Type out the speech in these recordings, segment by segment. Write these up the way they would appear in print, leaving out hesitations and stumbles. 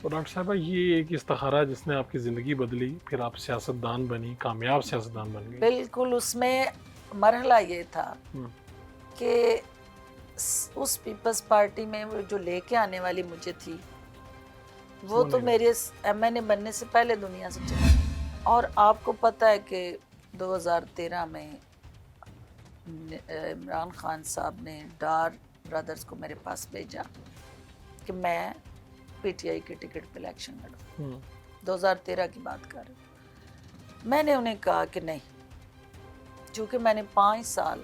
تو ڈاکٹر صاحبہ یہ ایک استخارہ جس نے آپ کی زندگی بدلی، پھر آپ سیاستدان بنی، کامیاب سیاستدان بن گئی۔ بالکل اس میں مرحلہ یہ تھا کہ اس پیپلز پارٹی میں وہ جو لے کے آنے والی مجھے تھی وہ تو میرے ایم این اے بننے سے پہلے دنیا سے چلی گئی۔ اور آپ کو پتہ ہے کہ 2013 میں عمران خان صاحب نے ڈار برادرز کو میرے پاس بھیجا کہ میں پی ٹی آئی کے ٹکٹ پہ الیکشن لڑوں۔ 2013 کی بات کر رہی ہوں۔ میں نے انہیں کہا کہ نہیں، چونکہ میں نے 5 سال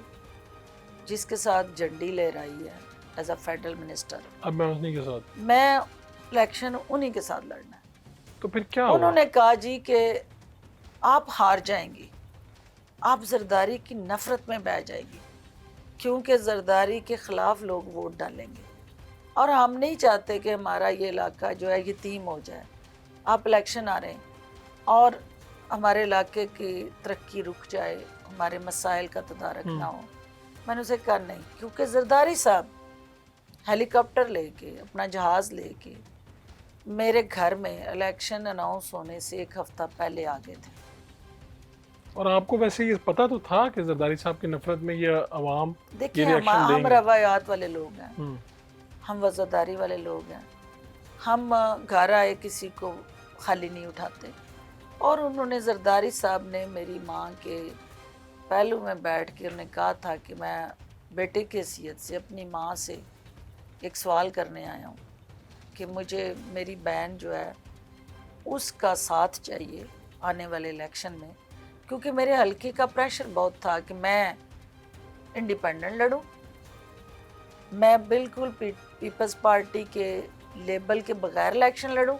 جس کے ساتھ جھنڈی لے رہی ہے ایز اے فیڈرل منسٹر، اب میں انہیں کے ساتھ میں الیکشن انہی کے ساتھ لڑنا ہے۔ تو پھر کیا ہوا؟ انہوں نے کہا جی کہ آپ ہار جائیں گی، آپ زرداری کی نفرت میں بہہ جائے گی، کیونکہ زرداری کے خلاف لوگ ووٹ ڈالیں گے اور ہم نہیں چاہتے کہ ہمارا یہ علاقہ جو ہے یتیم ہو جائے۔ آپ الیکشن آ رہے ہیں اور ہمارے علاقے کی ترقی رک جائے، ہمارے مسائل کا تدارک نہ ہو۔ میں نے اسے کہا نہیں، کیونکہ زرداری صاحب ہیلی کاپٹر لے کے، اپنا جہاز لے کے میرے گھر میں الیکشن اناؤنس ہونے سے 1 ہفتہ پہلے آ گئے تھے۔ اور آپ کو ویسے یہ پتا تو تھا کہ زرداری صاحب کی نفرت میں یہ عوام دیکھیے یہ ریئیکشن دیں ہم گے؟ روایات والے لوگ ہیں، ہم وزاداری والے لوگ ہیں، ہم گھر آئے کسی کو خالی نہیں اٹھاتے۔ اور انہوں نے زرداری صاحب نے میری ماں کے پہلو میں بیٹھ کے انہوں نے کہا تھا کہ میں بیٹے کی حیثیت سے اپنی ماں سے ایک سوال کرنے آیا ہوں کہ مجھے میری بہن جو ہے اس کا ساتھ چاہیے آنے والے الیکشن میں، کیونکہ میرے حلقے کا پریشر بہت تھا کہ میں انڈیپینڈنٹ لڑوں، میں بالکل پیپلز پارٹی کے لیبل کے بغیر الیکشن لڑوں،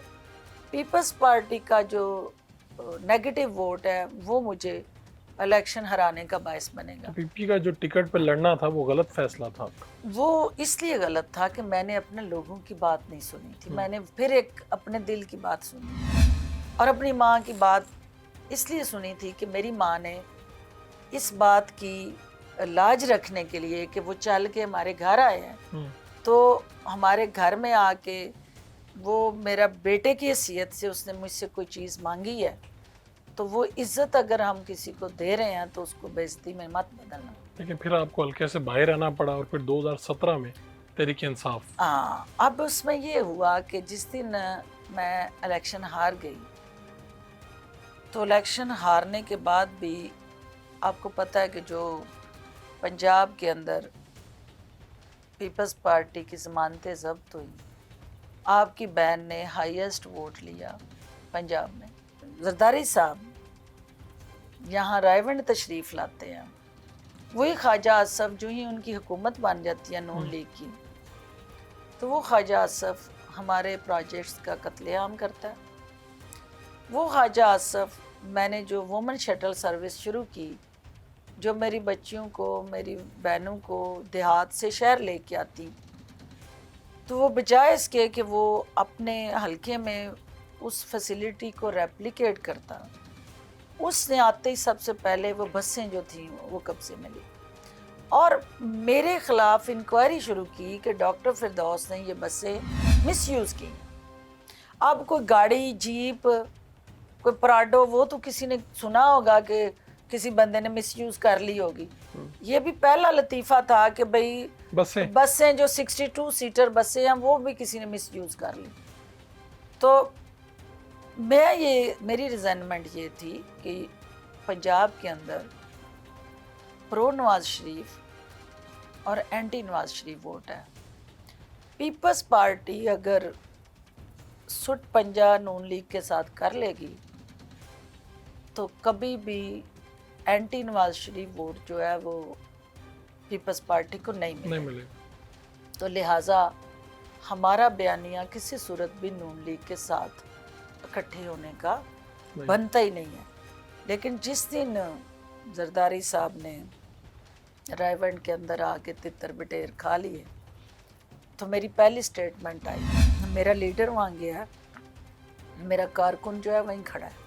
پیپلز پارٹی کا جو نیگیٹو ووٹ ہے وہ مجھے الیکشن ہرانے کا باعث بنے گا۔ تو پی پی کا جو ٹکٹ پہ لڑنا تھا وہ غلط فیصلہ تھا آپ کا؟ وہ اس لیے غلط تھا کہ میں نے اپنے لوگوں کی بات نہیں سنی تھی، میں نے پھر ایک اپنے دل کی بات سنی اور اپنی ماں کی بات اس لیے سنی تھی کہ میری ماں نے اس بات کی لاج رکھنے کے لیے کہ وہ چل کے ہمارے گھر آئے ہیں تو ہمارے گھر میں آ کے وہ میرا بیٹے کی حیثیت سے اس نے مجھ سے کوئی چیز مانگی ہے تو وہ عزت اگر ہم کسی کو دے رہے ہیں تو اس کو بے عزتی میں مت بدلنا۔ لیکن پھر آپ کو حلقے سے باہر آنا پڑا اور پھر 2017 میں تحریک انصاف۔ اب اس میں یہ ہوا کہ جس دن میں الیکشن ہار گئی تو الیکشن ہارنے کے بعد بھی آپ کو پتہ ہے کہ جو پنجاب کے اندر پیپلز پارٹی کی ضمانتیں ضبط ہوئی، آپ کی بہن نے ہائیسٹ ووٹ لیا پنجاب میں۔ زرداری صاحب یہاں رائے ونڈ تشریف لاتے ہیں، وہی خواجہ آصف جو ہی ان کی حکومت بن جاتی ہے نون لیگ کی تو وہ خواجہ آصف ہمارے پروجیکٹس کا قتل عام کرتا ہے۔ وہ خواجہ آصف میں نے جو وومن شٹل سروس شروع کی، جو میری بچیوں کو، میری بہنوں کو دیہات سے شہر لے کے آتی، تو وہ بجائے اس کے کہ وہ اپنے حلقے میں اس فیسیلیٹی کو ریپلیکیٹ کرتا، اس نے آتے ہی سب سے پہلے وہ بسیں جو تھیں وہ قبضے میں لی اور میرے خلاف انکوائری شروع کی کہ ڈاکٹر فردوس نے یہ بسیں مس یوز کی۔ اب کوئی گاڑی، جیپ، کوئی پراڈو، وہ تو کسی نے سنا ہوگا کہ کسی بندے نے مس یوز کر لی ہوگی، یہ بھی پہلا لطیفہ تھا کہ بھئی بسیں جو 62 سیٹر بسیں ہیں وہ بھی کسی نے مس یوز کر لی۔ تو میری ریزائنمنٹ یہ تھی کہ پنجاب کے اندر پرو نواز شریف اور اینٹی نواز شریف ووٹ ہے۔ پیپلز پارٹی اگر سٹ پنجا نون لیگ کے ساتھ کر لے گی تو کبھی بھی اینٹی نواز شریف ووٹ جو ہے وہ پیپلز پارٹی کو نہیں ملے، تو لہٰذا ہمارا بیانیہ کسی صورت بھی نون لیگ کے ساتھ اکٹھے ہونے کا بنتا ہی نہیں ہے۔ لیکن جس دن زرداری صاحب نے رائے ونڈ کے اندر آ کے تتر بٹیر کھا لیے تو میری پہلی سٹیٹمنٹ آئی، میرا لیڈر وہاں گیا، میرا کارکن جو ہے وہیں کھڑا ہے،